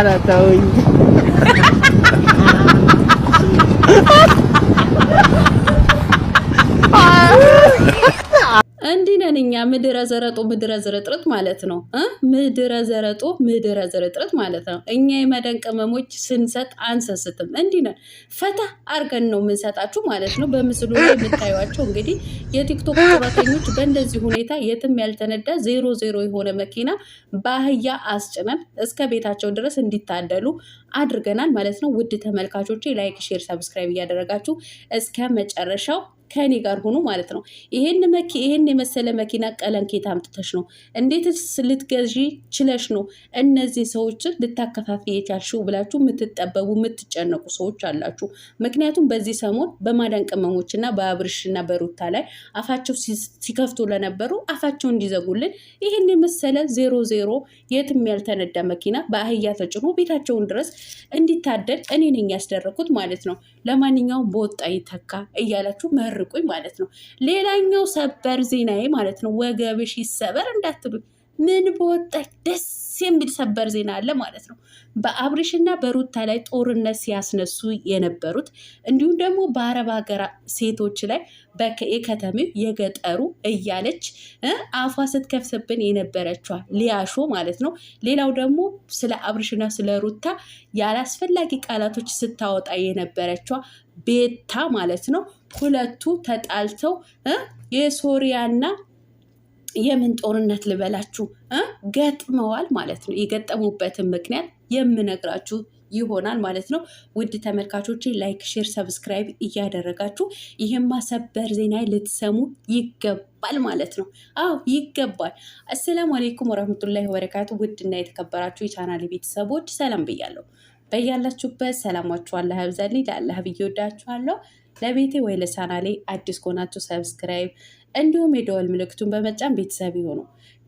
አራታውኝ እንዲህ ነን እኛ ምድረ ዘረጦ ምድረ ዝርጥርጥ ማለት ነው ምድረ ዘረጦ ምድረ ዝርጥርጥ ማለት ነው እኛ የመደን ቅመሞች ስንሰጥ አንሰስትም እንዲህ ነን ፈታ አርገን ነው የምንሰጣችሁ ማለት ነው በምስሉ ላይ የምታዩዋቸው እንግዲህ የቲክቶክ ጡረተኞች በእንደዚህ ሁኔታ የትም ያልተነዳ 00 የሆነ መኪና ባህያ አስጭነን እስከ ቤታቸው ድረስ እንዲታደሉ አድርገናል ማለት ነው ውድ ተመልካቾቼ ላይክ ሼር ሰብስክራይብ እያደረጋችሁ እስከ መጨረሻው ከኔ ጋር ሆኖ ማለት ነው ይሄን የመሰለ መኪና ቀለም ከየት አምጥተሽ ነው እንዴትስ ልትገዢ ችለሽ ነው እነዚህ ሰዎችን ልታከፋፊ የቻልሽው ብላችሁ የምትጠበቡ የምትጨነቁ ሰዎች አላችሁ ምክንያቱም በዚህ ሰሞን በማዳን ቅመሞችና በአብርሽና በሩታ ላይ አፋቸው ሲከፍቱ ለነበሩ አፋቸው እንዲዘጉልን ይሄን የመሰለ 00 የትም ያልተነዳ መኪና በአህያ ተጭኖ ቤታቸውን ድረስ እንዲታደል እኔ ነኝ ያስደረኩት ማለት ነው ለማንኛውም በወጣ ይተካ እያላችሁ መርቁኝ ማለት ነው ሌላኛው ሰበር ዜናዬ ማለት ነው ወገብሽ ይሰበር እንዳትሉ ምን በወጣ ደስ የሚል ሰበር ዜና አለ ማለት ነው በአብርሽና በሩታ ላይ ጦርነት ሲያስነሱ የነበሩት እንዲሁም ደግሞ በአረብ ሀገር ሴቶች ላይ በከተሜው የገጠሩ እያለች አፏ ስትከፍትብን የነበረችዋ ሊያሾ ማለት ነው ሌላው ደግሞ ስለ አብርሽና ስለ ሩታ ያላስፈላጊ ቃላቶች ስታወጣ የነበረችዋ ቤታ ማለት ነው ሁለቱ ተጣልተው የሶሪያና የምን ጦርነት ልበላችሁ ገጥመዋል ማለት ነው የገጠሙበትን ምክንያት የምነግራችሁ ይሆናል ማለት ነው ውድ ተመልካቾቼ ላይክ ሼር ሰብስክራይብ እያደረጋችሁ ይሄን ማሰበር ዜና ልትሰሙ ይገባል ማለት ነው አዎ ይገባል አሰላሙ አለይኩም ወራህመቱላሂ ወበረካቱ ውድና የተከበራችሁ የቻናሌ ቤተሰቦች ሰላም ብያለሁ በያላችሁበት ሰላማችሁ አላህ ያብዛልኝ ለአላህ ብዬ ወዳችኋለሁ ለቤቴ ወይ ለቻናሌ አዲስ ከሆናችሁ ሰብስክራይብ እንዲሁም የደወል ምልክቱን በመጫን ቤተሰብ ይሁኑ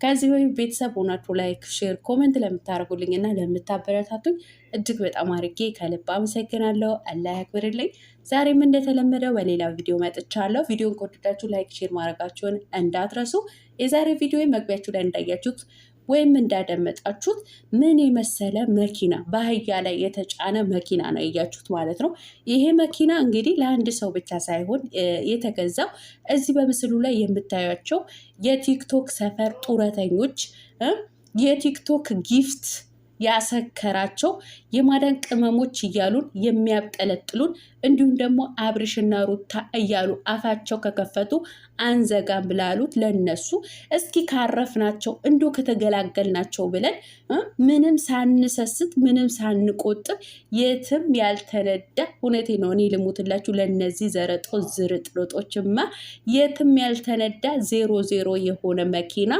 ከዚህ ወይ ቤተሰብ ሆናችሁ ላይክ ሼር ኮሜንት ለምታደርጉልኝና ለምታበረታቱኝ እጅግ በጣም አድርጌ ከልብ አመሰግናለሁ አላህ ያክብርልኝ ዛሬም እንደተለመደው በሌላ ቪዲዮ መጥቻለሁ ቪዲዮን ከወደዳችሁ ላይክ ሼር ማድረጋችሁን እንዳትረሱ የዛሬ ቪዲዮ መግቢያችሁ ላይ እንዳያችሁት ወይም እንዳደመጣችሁት ምን የመሰለ መኪና በአህያ ላይ የተጫነ መኪና ነው ያያችሁት ማለት ነው ይሄ መኪና እንግዲህ ለአንድ ሰው ብቻ ሳይሆን የተገዛው እዚህ በምስሉ ላይ የምታዩቸው የቲክቶክ ሰፈር ጡረተኞች የቲክቶክ ጊፍት ያሰከራቸው የማዳን ቅመሞች እያሉን የሚያብጠለጥሉን እንዲሁም ደግሞ አብርሽና ሩታ እያሉ አፋቸው ከከፈቱ አንዘጋም ብላሉት ለነሱ እስኪ ካረፍናቸው እንዶ ከተገላገልናቸው ብለን ምንም ሳንሰስት ምንም ሳንቆጥብ የትም ያልተነዳ እውነቴ ነው እኔ ልሙትላችሁ ለነዚህ ዘረጦ ዝርጥርጦችማ የትም ያልተነዳ 00 የሆነ መኪና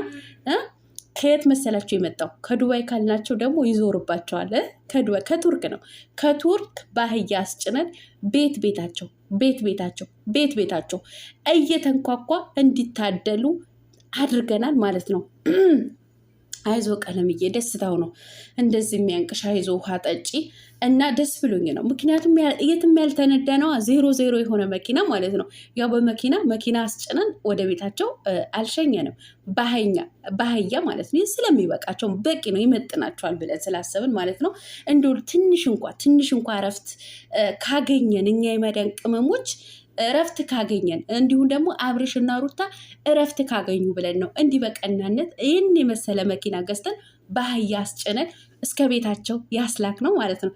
ከየት መሰላችሁ የመጣው ከዱባይ ካልናቸው ደግሞ ይዞርባቸዋል ከዱባይ ከቱርክ ነው ከቱርክ ባህያ አስጭነን ቤታቸው እየተንኳኳ እንዲታደሉ አድርገናል ማለት ነው አይዞ ቀለምዬ ደስታው ነው እንደዚህ የሚያንቅሽ አይዞ ውሃ ጠጪ እና ደስ ብሎኝ ነው ምክንያቱም የትም ያልተነዳ ነው 00 የሆነ መኪና ማለት ነው ያው በመኪና አስጭነን ወደ ቤታቸው አልሸኘንም ባህያ ማለት ነው ስለሚበቃቸው በቂ ነው ይመጥናቸዋል ብለን ስላሰብን ማለት ነው እንደው ትንሽ እንኳን እረፍት ካገኘን እኛ የመዳን ቅመሞች እረፍት ካገኘን እንዲሁም ደግሞ አብርሽና ሩታ እረፍት ካገኙ ብለን ነው እንዲህ በቀናነት ይህን የመሰለ መኪና ገዝተን ባህያ አስጭነን እስከ ቤታቸው ያስላክ ነው ማለት ነው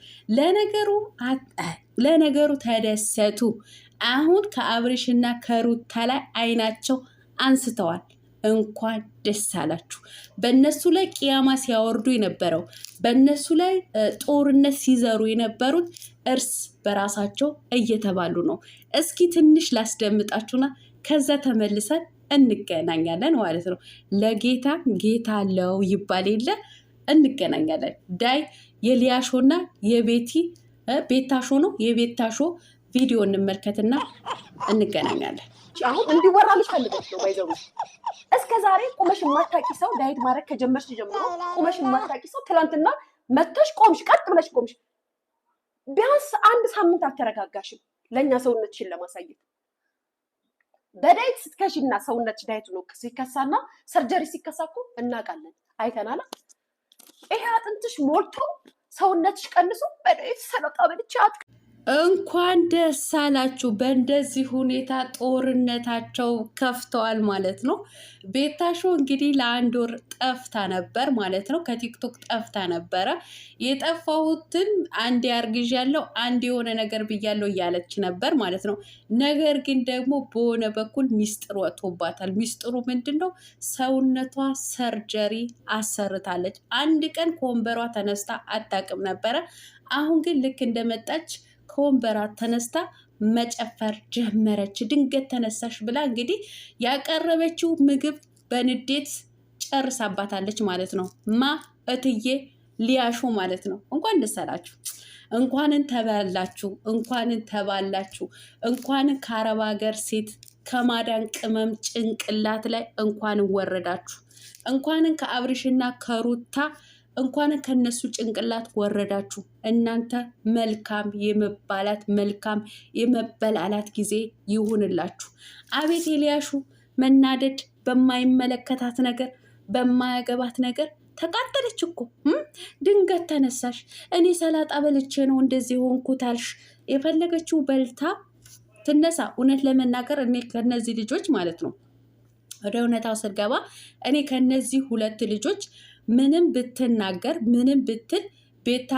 ለነገሩ ተደሰቱ አሁን ከአብርሽና ከሩታ ላይ አይናቸው አንስተዋል እንኳን ደስ አላችሁ በእነሱ ላይ ቅያማ ሲያወርዱ የነበረው በእነሱ ላይ ጦርነት ሲዘሩ የነበሩት እርስ በራሳቸው እየተባሉ ነው እስኪ ትንሽ ላስደምጣችሁና ከዛ ተመልሰን እንገናኛለን ማለት ነው ለጌታ ጌታ አለው ይባል የለ እንገናኛለን ዳይ የሊያሾና የቤታሾ ነው የቤታሾ ቪዲዮ እንመልከትና እንገናኛለን አሁን እንዲወራልሽ ፈልገሽ ነው ባይዘው እስከ ዛሬ ቁመሽ ማታቂ ሰው ዳይት ማድረግ ከጀመርሽ ጀምሮ ቁመሽ ማታቂ ሰው ትላንትና መተሽ ቆምሽ ቀጥ ብለሽ ቆምሽ ቢያንስ አንድ ሳምንት አልተረጋጋሽም ለኛ ሰውነትሽን ለማሳየት በዳይት ስትከሽና ሰውነትሽ ዳይት ነው ሲከሳና ሰርጀሪ ሲከሳኩ እናቃለን አይተናላ ይሄ አጥንትሽ ሞልቶ ሰውነትሽ ቀንሶ በዳይት ሰላጣ በልቼ እንኳን ደስ አላችሁ። በእንደዚህ ሁኔታ ጦርነታቸው ከፍተዋል ማለት ነው። ቤታሾ እንግዲህ ለአንድ ወር ጠፍታ ነበር ማለት ነው። ከቲክቶክ ጠፍታ ነበረ። የጠፋሁትን አንዴ አርግዣለሁ፣ አንድ የሆነ ነገር ብያለሁ እያለች ነበር ማለት ነው። ነገር ግን ደግሞ በሆነ በኩል ሚስጥር ወጥቶባታል። ሚስጥሩ ምንድን ነው? ሰውነቷ ሰርጀሪ አሰርታለች። አንድ ቀን ከወንበሯ ተነስታ አታውቅም ነበረ። አሁን ግን ልክ እንደመጣች ከወንበራ ተነስታ መጨፈር ጀመረች። ድንገት ተነሳሽ ብላ እንግዲህ ያቀረበችው ምግብ በንዴት ጨርሳባታለች ማለት ነው። እትዬ ሊያሾ ማለት ነው። እንኳን ደስ አላችሁ፣ እንኳንን ተበላችሁ፣ እንኳንን ተባላችሁ፣ እንኳንን ከአረብ ሀገር ሴት ከማዳን ቅመም ጭንቅላት ላይ እንኳንን ወረዳችሁ፣ እንኳንን ከአብርሽና ከሩታ እንኳን ከነሱ ጭንቅላት ወረዳችሁ። እናንተ መልካም የመባላት መልካም የመበላላት ጊዜ ይሁንላችሁ። አቤት የሊያሹ መናደድ በማይመለከታት ነገር በማያገባት ነገር ተቃጠለች እኮ። ድንገት ተነሳሽ። እኔ ሰላጣ በልቼ ነው እንደዚህ ሆንኩት አልሽ። የፈለገችው በልታ ትነሳ። እውነት ለመናገር እኔ ከነዚህ ልጆች ማለት ነው ወደ እውነታው ስገባ እኔ ከነዚህ ሁለት ልጆች ምንም ብትናገር ምንም ብትል ቤታ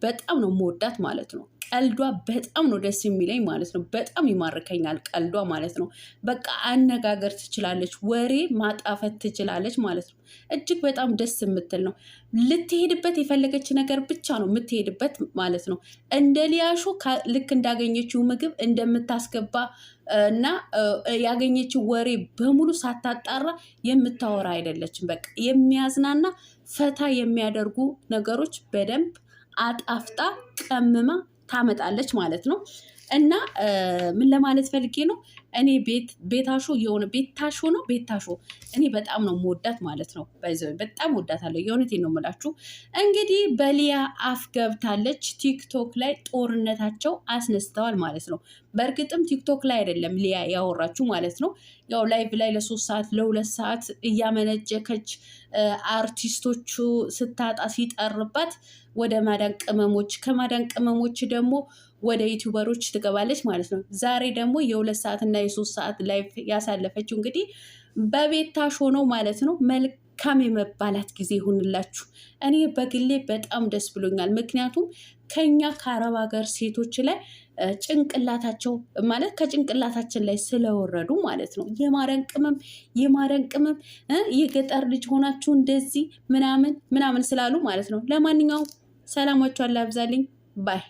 በጣም ነው መወዳት ማለት ነው። ቀልዷ በጣም ነው ደስ የሚለኝ ማለት ነው። በጣም ይማርከኛል ቀልዷ ማለት ነው። በቃ አነጋገር ትችላለች፣ ወሬ ማጣፈት ትችላለች ማለት ነው። እጅግ በጣም ደስ የምትል ነው። ልትሄድበት የፈለገች ነገር ብቻ ነው የምትሄድበት ማለት ነው። እንደ ሊያሾ ልክ እንዳገኘችው ምግብ እንደምታስገባ እና ያገኘችው ወሬ በሙሉ ሳታጣራ የምታወራ አይደለችም። በቃ የሚያዝናና ፈታ የሚያደርጉ ነገሮች በደንብ አጣፍጣ ቀምማ ታመጣለች ማለት ነው። እና ምን ለማለት ፈልጌ ነው፣ እኔ ቤታሾ የሆነ ቤታሾ ነው ቤታሾ እኔ በጣም ነው መወዳት ማለት ነው። በጣም ወዳታለሁ፣ የእውነቴን ነው የምላችሁ። እንግዲህ በሊያ አፍ ገብታለች። ቲክቶክ ላይ ጦርነታቸው አስነስተዋል ማለት ነው። በእርግጥም ቲክቶክ ላይ አይደለም ሊያ ያወራችሁ ማለት ነው። ያው ላይቭ ላይ ለ3 ሰዓት ለ2 ሰዓት እያመነጨከች አርቲስቶቹ ስታጣ ሲጠርባት ወደ ማዳን ቅመሞች ከማዳን ቅመሞች ደግሞ ወደ ዩቲዩበሮች ትገባለች ማለት ነው። ዛሬ ደግሞ የ2 ሰዓት እና የ3 ሰዓት ላይቭ ያሳለፈችው እንግዲህ በቤታሾ ነው ማለት ነው። መልካም የመባላት ጊዜ ይሁንላችሁ። እኔ በግሌ በጣም ደስ ብሎኛል። ምክንያቱም ከኛ ከአረብ ሀገር ሴቶች ላይ ጭንቅላታቸው ማለት ከጭንቅላታችን ላይ ስለወረዱ ማለት ነው። የማረን ቅመም የገጠር ልጅ ሆናችሁ እንደዚህ ምናምን ስላሉ ማለት ነው። ለማንኛውም ሰላማችሁ አላ ያብዛልኝ ባይ